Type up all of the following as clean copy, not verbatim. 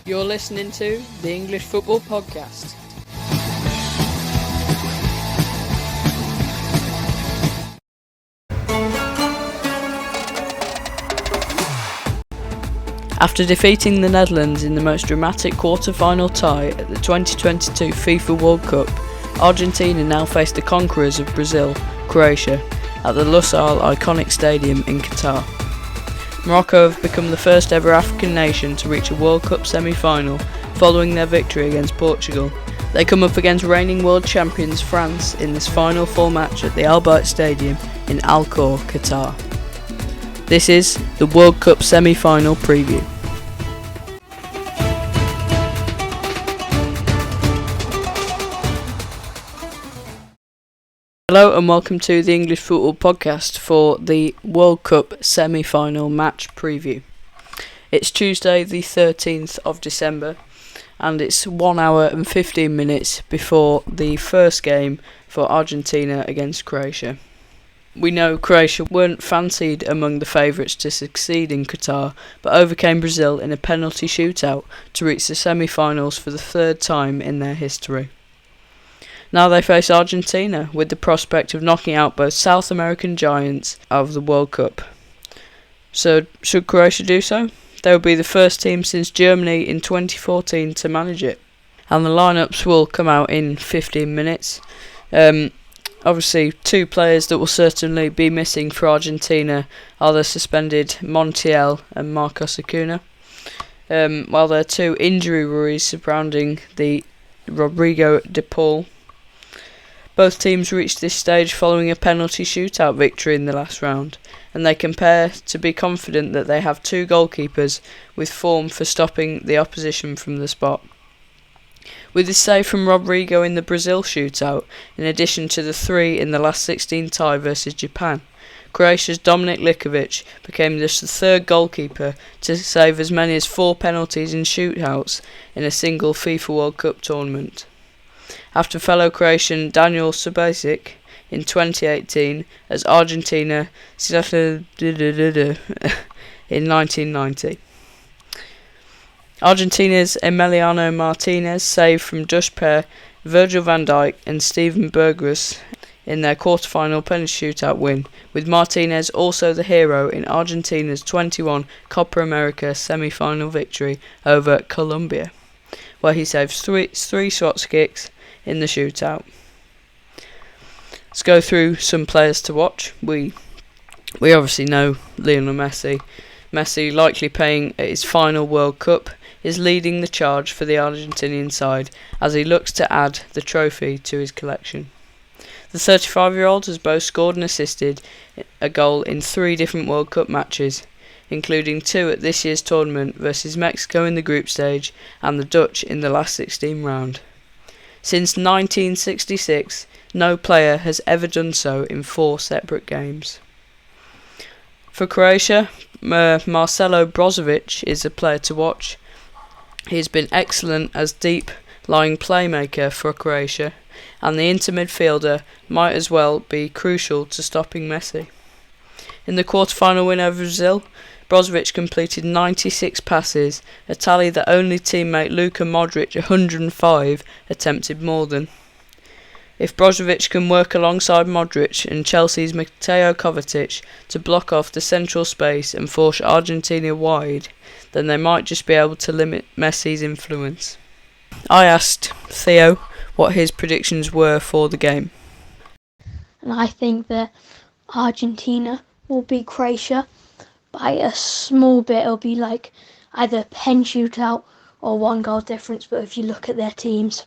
You're listening to the English Football Podcast. After defeating the Netherlands in the most dramatic quarter-final tie at the 2022 FIFA World Cup, Argentina now face the conquerors of Brazil, Croatia, at the Lusail iconic stadium in Qatar. Morocco have become the first ever African nation to reach a World Cup semi-final following their victory against Portugal. They come up against reigning world champions France in this final four match at the Al Bayt Stadium in Al Khor, Qatar. This is the World Cup semi-final preview. Hello and welcome to the English Football Podcast for the World Cup semi-final match preview. It's Tuesday the 13th of December and it's 1 hour and 15 minutes before the first game for Argentina against Croatia. We know Croatia weren't fancied among the favourites to succeed in Qatar, but overcame Brazil in a penalty shootout to reach the semi-finals for the third time in their history. Now they face Argentina with the prospect of knocking out both South American giants of the World Cup. So, should Croatia do so? They will be the first team since Germany in 2014 to manage it. And the lineups will come out in 15 minutes. Obviously, two players that will certainly be missing for Argentina are the suspended Montiel and Marcos Acuna. While there are two injury worries surrounding the Rodrigo de Paul. Both teams reached this stage following a penalty shootout victory in the last round, and they compare to be confident that they have two goalkeepers with form for stopping the opposition from the spot. With the save from Rodrigo in the Brazil shootout, in addition to the three in the last 16 tie versus Japan, Croatia's Dominik Likovic became just the third goalkeeper to save as many as 4 penalties in shootouts in a single FIFA World Cup tournament. After fellow Croatian Daniel Subasic in 2018 as Argentina in 1990. Argentina's Emiliano Martinez saved from Dutch pair Virgil van Dijk and Steven Berghuis in their quarter-final penalty shootout win, with Martinez also the hero in Argentina's 21 Copa America semi-final victory over Colombia, where he saved three shot kicks in the shootout. Let's go through some players to watch. We obviously know Lionel Messi. Messi, likely playing at his final World Cup, is leading the charge for the Argentinian side as he looks to add the trophy to his collection. The 35-year-old has both scored and assisted a goal in 3 different World Cup matches, including 2 at this year's tournament versus Mexico in the group stage and the Dutch in the last 16 round. Since 1966, no player has ever done so in 4 separate games. For Croatia, Marcelo Brozovic is a player to watch. He has been excellent as deep-lying playmaker for Croatia, and the inter-midfielder might as well be crucial to stopping Messi. In the quarter-final win over Brazil, Brozovic completed 96 passes, a tally that only teammate Luka Modric, 105, attempted more than. If Brozovic can work alongside Modric and Chelsea's Mateo Kovacic to block off the central space and force Argentina wide, then they might just be able to limit Messi's influence. I asked Theo what his predictions were for the game. And I think that Argentina will beat Croatia by a small bit. It'll be like either a pen shootout or 1 goal difference, but if you look at their teams,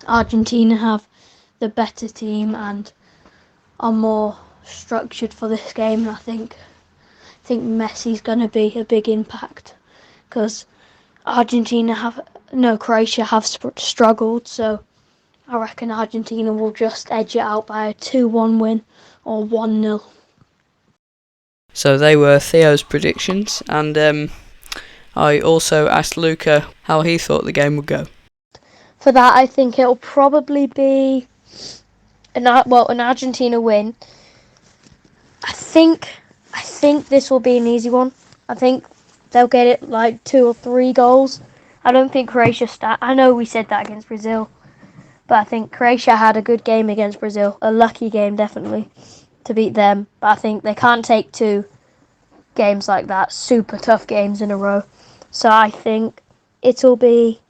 Argentina have the better team and are more structured for this game, and I think Messi's going to be a big impact because Croatia have struggled, so I reckon Argentina will just edge it out by a 2-1 win or 1-0. So they were Theo's predictions, and I also asked Luca how he thought the game would go. For that, I think it'll probably be an Argentina win. I think this will be an easy one. I think they'll get it like 2 or 3 goals, I don't think Croatia I know we said that against Brazil, but I think Croatia had a good game against Brazil. A lucky game, definitely, to beat them. But I think they can't take two games like that, super tough games in a row. So I think it'll be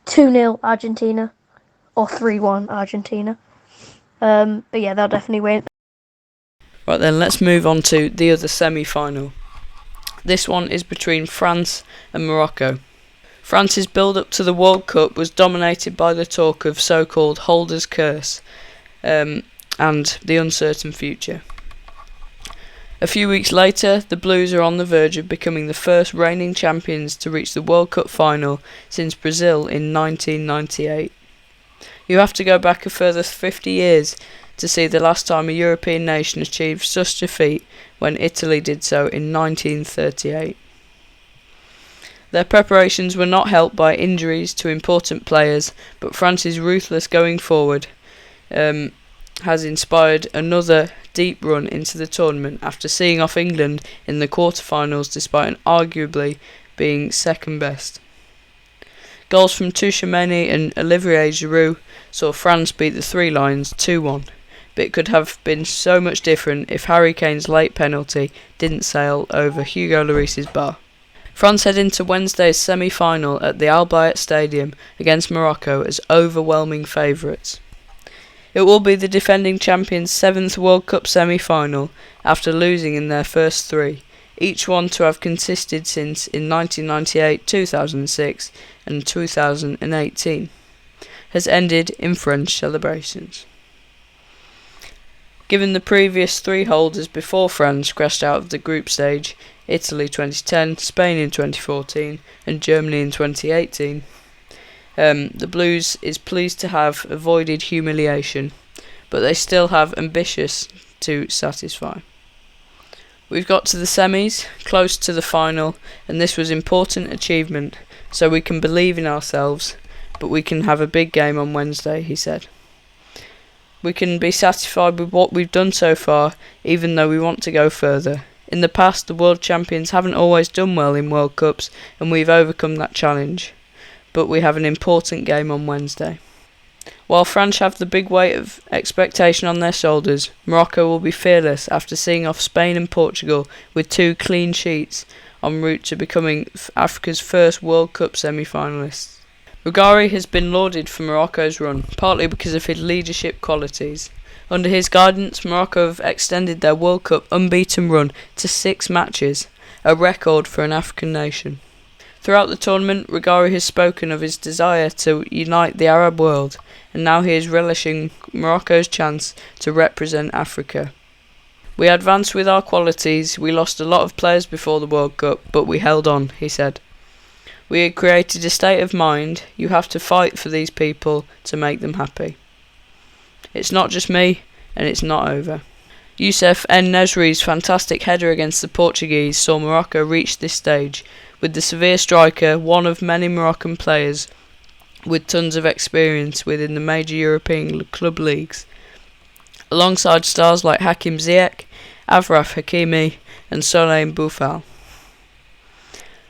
2-0 Argentina or 3-1 Argentina. But yeah, they'll definitely win. Right then, let's move on to the other semi-final. This one is between France and Morocco. France's build-up to the World Cup was dominated by the talk of so-called Holder's curse and the uncertain future. A few weeks later, the Blues are on the verge of becoming the first reigning champions to reach the World Cup final since Brazil in 1998. You have to go back a further 50 years to see the last time a European nation achieved such a feat, when Italy did so in 1938. Their preparations were not helped by injuries to important players, but France's ruthless going forward has inspired another deep run into the tournament after seeing off England in the quarterfinals despite arguably being second best. Goals from Tchouaméni and Olivier Giroud saw France beat the Three Lions 2-1, but it could have been so much different if Harry Kane's late penalty didn't sail over Hugo Lloris's bar. France head into Wednesday's semi-final at the Al Bayt Stadium against Morocco as overwhelming favourites. It will be the defending champions' 7th World Cup semi-final after losing in their first three, each one to have consisted since in 1998, 2006 and 2018, has ended in French celebrations. Given the previous three holders before France crashed out of the group stage, Italy 2010, Spain in 2014 and Germany in 2018, the Blues is pleased to have avoided humiliation, but they still have ambitions to satisfy. We've got to the semis, close to the final, and this was important achievement, so we can believe in ourselves, but we can have a big game on Wednesday, he said. We can be satisfied with what we've done so far, even though we want to go further. In the past, the world champions haven't always done well in World Cups, and we've overcome that challenge. But we have an important game on Wednesday. While France have the big weight of expectation on their shoulders, Morocco will be fearless after seeing off Spain and Portugal with 2 clean sheets en route to becoming Africa's first World Cup semi-finalists. Rugari has been lauded for Morocco's run, partly because of his leadership qualities. Under his guidance, Morocco have extended their World Cup unbeaten run to 6 matches, a record for an African nation. Throughout the tournament, Rugari has spoken of his desire to unite the Arab world, and now he is relishing Morocco's chance to represent Africa. We advanced with our qualities, we lost a lot of players before the World Cup, but we held on, he said. We had created a state of mind, you have to fight for these people to make them happy. It's not just me, and it's not over. Youssef En-Nesyri's fantastic header against the Portuguese saw Morocco reach this stage, with the Sevilla striker one of many Moroccan players with tons of experience within the major European club leagues, alongside stars like Hakim Ziyech, Achraf Hakimi and Soleil Boufal.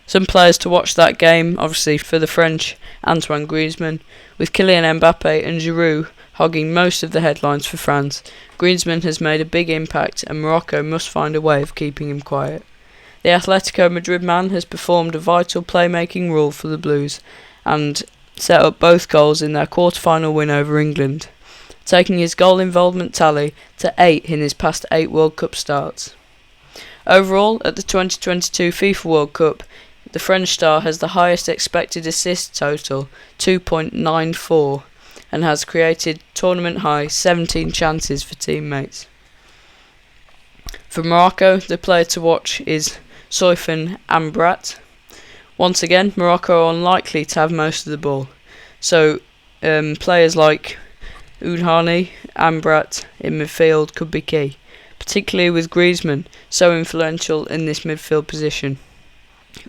Some players to watch that game, obviously for the French, Antoine Griezmann, with Kylian Mbappe and Giroud hogging most of the headlines for France. Griezmann has made a big impact and Morocco must find a way of keeping him quiet. The Atletico Madrid man has performed a vital playmaking role for the Blues and set up both goals in their quarter-final win over England, taking his goal involvement tally to 8 in his past 8 World Cup starts. Overall, at the 2022 FIFA World Cup, the French star has the highest expected assist total, 2.94, and has created tournament-high 17 chances for teammates. For Morocco, the player to watch is Sofiane Amrabat. Once again, Morocco are unlikely to have most of the ball, so players like Unhani, Amrabat in midfield could be key, particularly with Griezmann so influential in this midfield position.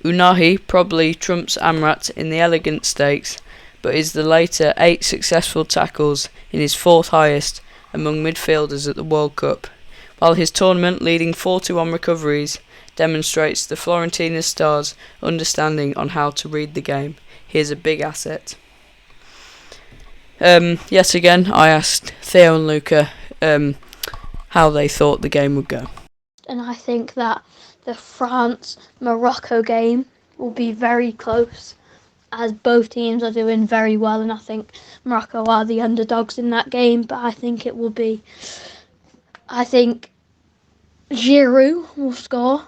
Unahi probably trumps Amrabat in the elegant stakes, but is the later 8 successful tackles in his 4th highest among midfielders at the World Cup, while his tournament leading 41 recoveries demonstrates the Fiorentina stars' understanding on how to read the game. He is a big asset. Yet again, I asked Theo and Luca how they thought the game would go. And I think that the France-Morocco game will be very close, as both teams are doing very well, and I think Morocco are the underdogs in that game, but I think Giroud will score,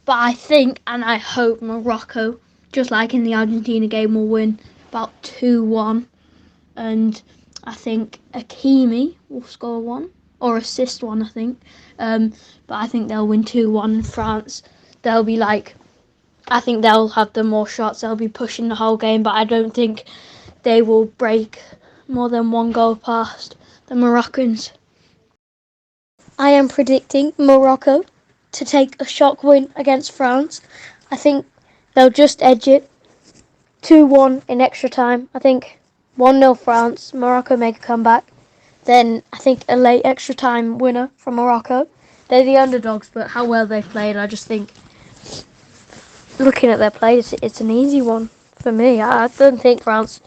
but I think and I hope Morocco, just like in the Argentina game, will win about 2-1, and I think Hakimi will score one, or assist one, I think, but I think they'll win 2-1 in France. I think they'll have the more shots, they'll be pushing the whole game, but I don't think they will break more than one goal past the Moroccans. I am predicting Morocco to take a shock win against France. I think they'll just edge it 2-1 in extra time. I think 1-0 France, Morocco make a comeback. Then I think a late extra time winner from Morocco. They're the underdogs, but how well they've played, I just think, looking at their play, it's an easy one for me. I don't think France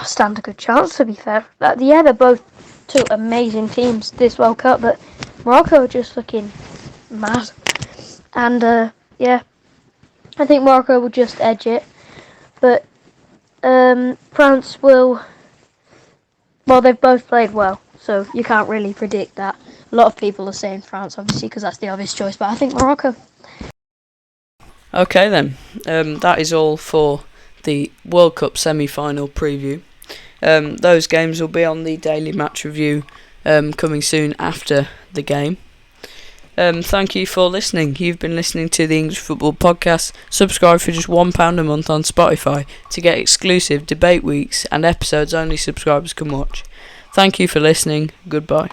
stand a good chance, to be fair. They're both two amazing teams this World Cup, but Morocco are just looking mad. And I think Morocco will just edge it, but France will. Well, they've both played well, so you can't really predict that. A lot of people are saying France, obviously, because that's the obvious choice, but I think Morocco. Okay then, that is all for the World Cup semi-final preview. Those games will be on the daily match review coming soon after the game. Thank you for listening. You've been listening to the English Football Podcast. Subscribe for just £1 a month on Spotify to get exclusive debate weeks and episodes only subscribers can watch. Thank you for listening. Goodbye.